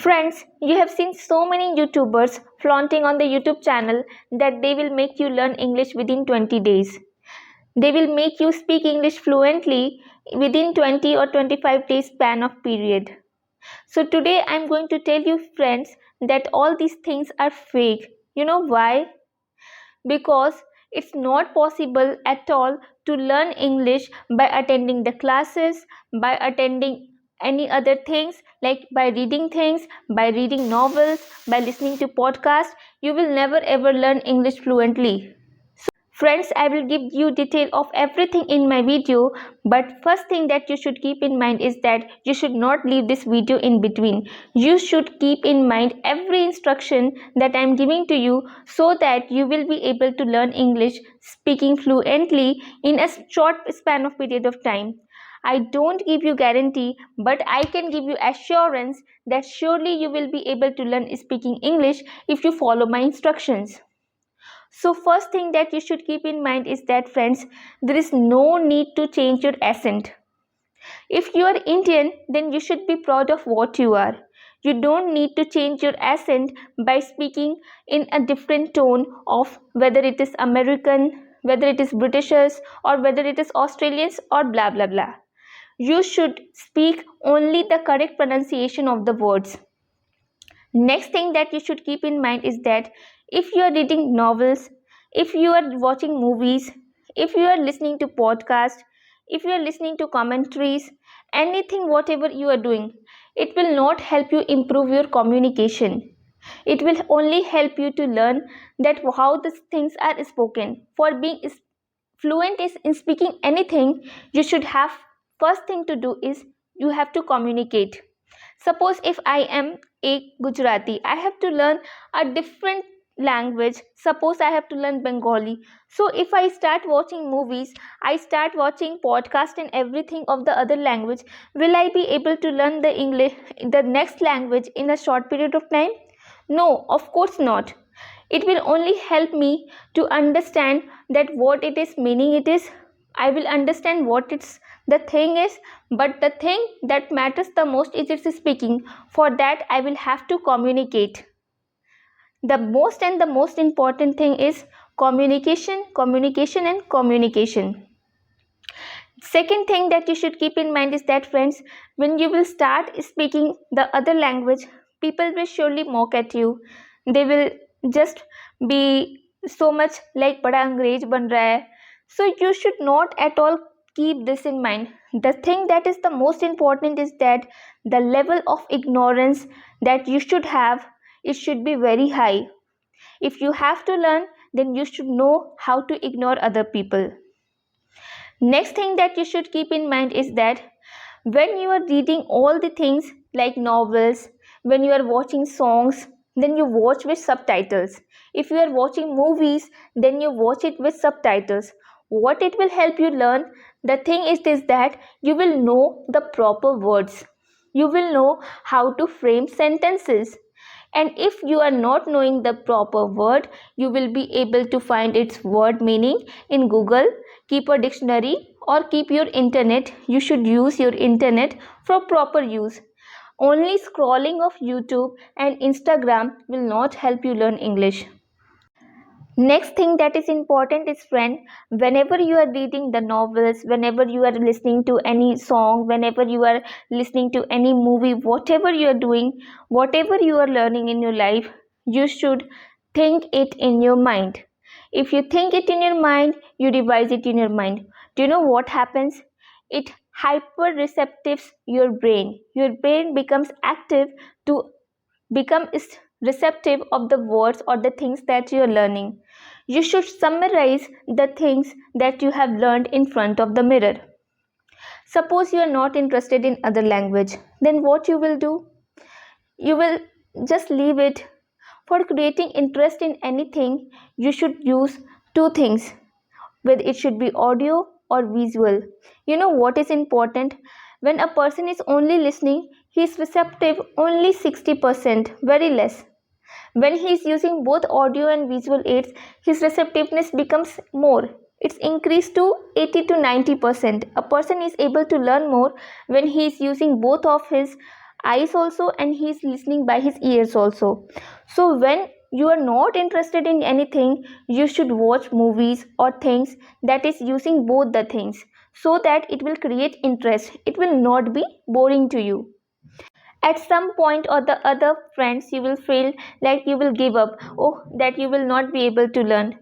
Friends, you have seen so many YouTubers flaunting on the YouTube channel that they will make you learn English within 20 days. They will make you speak English fluently within 20 or 25 days span of period. So today I am going to tell you friends that all these things are fake. You know why? Because it's not possible at all to learn English by attending the classes, by attending any other things like by reading things, by reading novels, by listening to podcasts. You will never ever learn English fluently. Friends, I will give you detail of everything in my video, but first thing that you should keep in mind is that you should not leave this video in between. You should keep in mind every instruction that I am giving to you so that you will be able to learn English speaking fluently in a short span of period of time. I don't give you guarantee, but I can give you assurance that surely you will be able to learn speaking English if you follow my instructions. So first thing that you should keep in mind is that friends, there is no need to change your accent. If you are Indian, then you should be proud of what you are. You don't need to change your accent by speaking in a different tone of whether it is American, whether it is Britishers, or whether it is Australians or blah blah blah. You should speak only the correct pronunciation of the words. Next thing that you should keep in mind is that if you are reading novels, if you are watching movies, if you are listening to podcasts, if you are listening to commentaries, anything whatever you are doing, it will not help you improve your communication. It will only help you to learn that how these things are spoken. For being fluent is in speaking anything, you should have first thing to do is you have to communicate. Suppose if I am a Gujarati, I have to learn a different language. Suppose I have to learn Bengali. So if I start watching movies, I start watching podcast and everything of the other language, will I be able to learn the English, the next language in a short period of time? No, of course not. It will only help me to understand that what it is meaning it is. I will understand what it's the thing is, but the thing that matters the most is its speaking. For that I will have to communicate. The most important thing is communication, communication and communication. Second thing that you should keep in mind is that friends, when you will start speaking the other language, people will surely mock at you. They will just be so much like bada अंग्रेज बन रहा है. So you should not at all keep this in mind. The thing that is the most important is that the level of ignorance that you should have, it should be very high. If you have to learn, then you should know how to ignore other people. Next thing that you should keep in mind is that when you are reading all the things like novels, when you are watching songs, then you watch with subtitles. If you are watching movies, then you watch it with subtitles. What it will help you learn, the thing is this, that you will know the proper words. You will know how to frame sentences. And if you are not knowing the proper word, you will be able to find its word meaning in Google. Keep a dictionary or keep your internet. You should use your internet for proper use. Only scrolling of YouTube and Instagram will not help you learn English. Next thing that is important is, friend, whenever you are reading the novels, whenever you are listening to any song, whenever you are listening to any movie, whatever you are doing, whatever you are learning in your life, you should think it in your mind. If you think it in your mind, you revise it in your mind. Do you know what happens? It hyper receptives your brain. Your brain becomes active to become receptive of the words or the things that you are learning. You should summarize the things that you have learned in front of the mirror. Suppose you are not interested in other language, then what you will do? You will just leave it. For creating interest in anything, you should use two things. Whether it should be audio or visual. You know what is important? When a person is only listening, he is receptive only 60%, very less. When he is using both audio and visual aids, his receptiveness becomes more. It's increased to 80 to 90%. A person is able to learn more when he is using both of his eyes also, and he is listening by his ears also. So when you are not interested in anything, you should watch movies or things that is using both the things, so that it will create interest, it will not be boring to you. At some point or the other, friends, you will feel like you will give up, oh, that you will not be able to learn.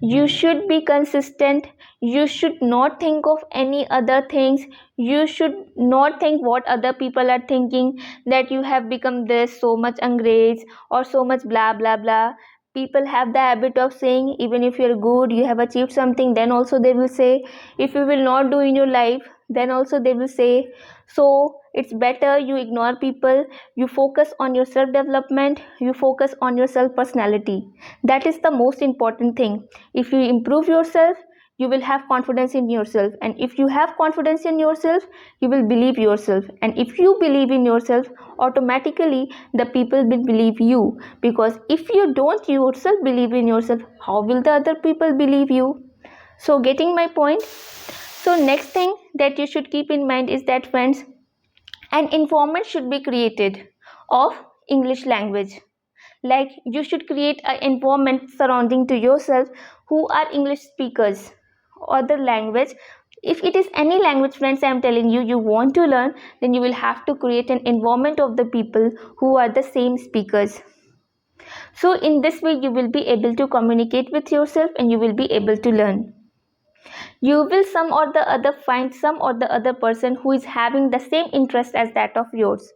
You should be consistent. You should not think of any other things. You should not think what other people are thinking, that you have become this so much angrage or so much blah blah blah. People have the habit of saying, even if you're good, you have achieved something, then also they will say, if you will not do in your life, then also they will say. So it's better you ignore people, you focus on your self development, you focus on your self personality. That is the most important thing. If you improve yourself, you will have confidence in yourself, and if you have confidence in yourself, you will believe yourself, and if you believe in yourself, automatically the people will believe you, because if you don't yourself believe in yourself, how will the other people believe you? So getting my point? So next thing that you should keep in mind is that, friends, an environment should be created of English language. Like, you should create an environment surrounding to yourself who are English speakers or the language. If it is any language, friends, I am telling you, you want to learn, then you will have to create an environment of the people who are the same speakers. So in this way, you will be able to communicate with yourself and you will be able to learn. You will some or the other find some or the other person who is having the same interest as that of yours.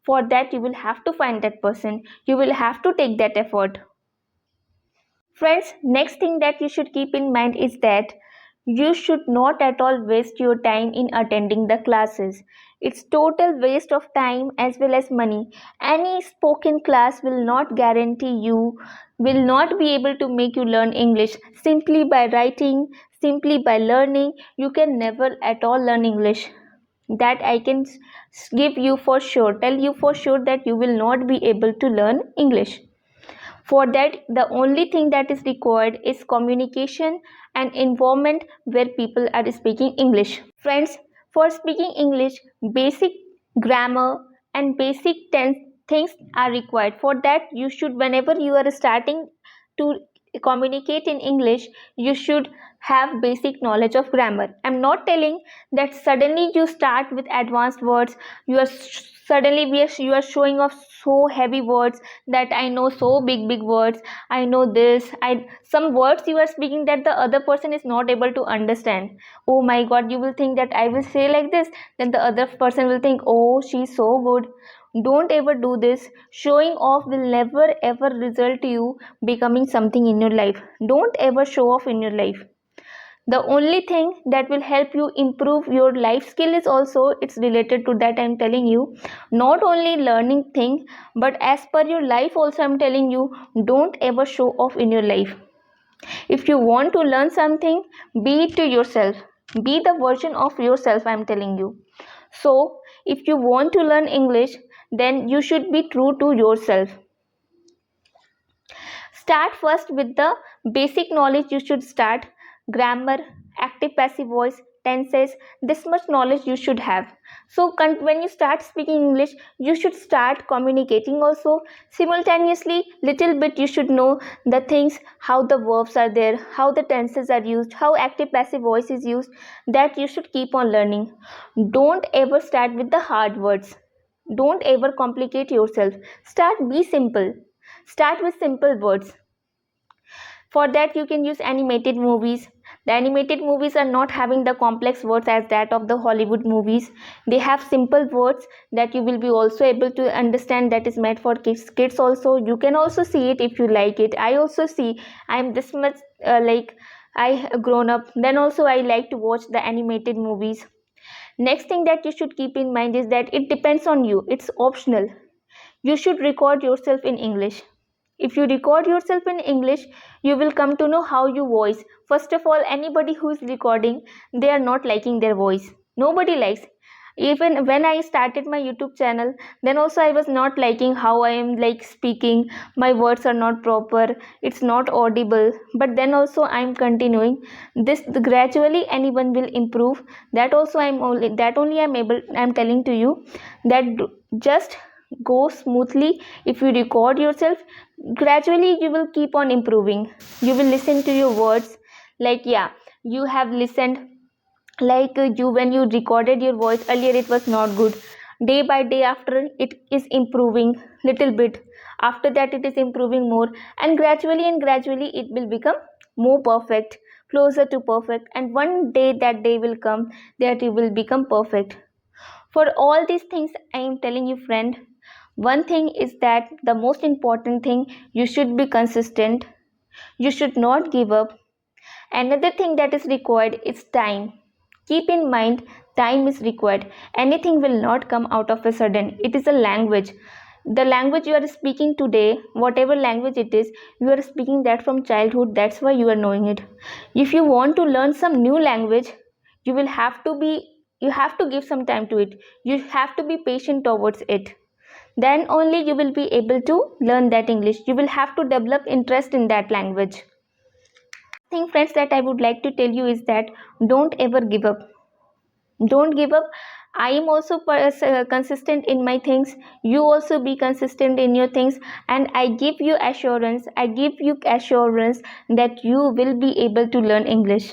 For that, you will have to find that person, you will have to take that effort. Friends, next thing that you should keep in mind is that you should not at all waste your time in attending the classes. It's total waste of time as well as money. Any spoken class will not guarantee you, will not be able to make you learn English. Simply by writing, simply by learning, you can never at all learn English. That I can give you for sure, tell you for sure, that you will not be able to learn English. For that, the only thing that is required is communication and environment where people are speaking English. Friends, for speaking English, basic grammar and basic tense things are required. For that, you should, whenever you are starting to communicate in English, you should have basic knowledge of grammar. I'm not telling that suddenly you start with advanced words, you are suddenly you are showing off so heavy words, that I know so big words, I know this, I some words you are speaking that the other person is not able to understand. Oh my god, you will think that I will say like this, then the other person will think, oh, she's so good. Don't ever do this. Showing off will never ever result you becoming something in your life. Don't ever show off in your life. The only thing that will help you improve your life skill is also, it's related to that, I'm telling you, not only learning thing, but as per your life also, I'm telling you, don't ever show off in your life. If you want to learn something, be it to yourself, be the version of yourself, I'm telling you. So if you want to learn English, then you should be true to yourself. Start first with the basic knowledge. You should start grammar, active passive voice, tenses. This much knowledge you should have. So when you start speaking English, you should start communicating also. Simultaneously, little bit you should know the things, how the verbs are there, how the tenses are used, how active passive voice is used. That you should keep on learning. Don't ever start with the hard words. Don't ever complicate yourself. Be simple. Start with simple words. For that, you can use animated movies. The animated movies are not having the complex words as that of the Hollywood movies. They have simple words that you will be also able to understand, that is made for kids also. You can also see it if you like it. I also see, I'm this much like I grown up, then also I like to watch the animated movies. Next thing that you should keep in mind is that it depends on you. It's optional. You should record yourself in English. If you record yourself in English, you will come to know how you voice. First of all, anybody who is recording, they are not liking their voice. Nobody likes. Even when I started my YouTube channel, then also I was not liking how I am like speaking. My words are not proper. It's not audible. But then also I am continuing. This gradually anyone will improve. That also I'm only I'm telling to you that just go smoothly, if you record yourself, gradually you will keep on improving. You will listen to your words, like yeah, you have listened, like you when you recorded your voice earlier it was not good. Day by day after it is improving little bit, after that it is improving more, and gradually it will become more perfect, closer to perfect, and one day that day will come that you will become perfect. For all these things I am telling you friend, one thing is that the most important thing, you should be consistent, you should not give up. Another thing that is required is time. Keep in mind, time is required. Anything will not come out of a sudden. It is a language. The language you are speaking today, whatever language it is, you are speaking that from childhood. That's why you are knowing it. If you want to learn some new language, you have to give some time to it. You have to be patient towards it. Then only you will be able to learn that English. You will have to develop interest in that language. Thing friends that I would like to tell you is that don't ever give up. Don't give up. I am also consistent in my things, you also be consistent in your things, and I give you assurance that you will be able to learn English.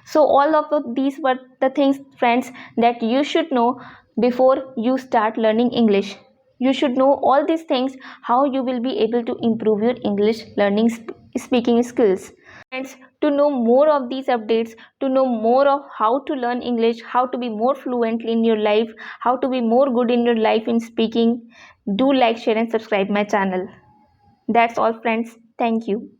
So all of these were the things friends that you should know before you start learning English. You should know all these things, how you will be able to improve your English learning speaking skills. Friends, to know more of these updates, to know more of how to learn English, how to be more fluent in your life, how to be more good in your life in speaking, do like, share and subscribe my channel. That's all friends. Thank you.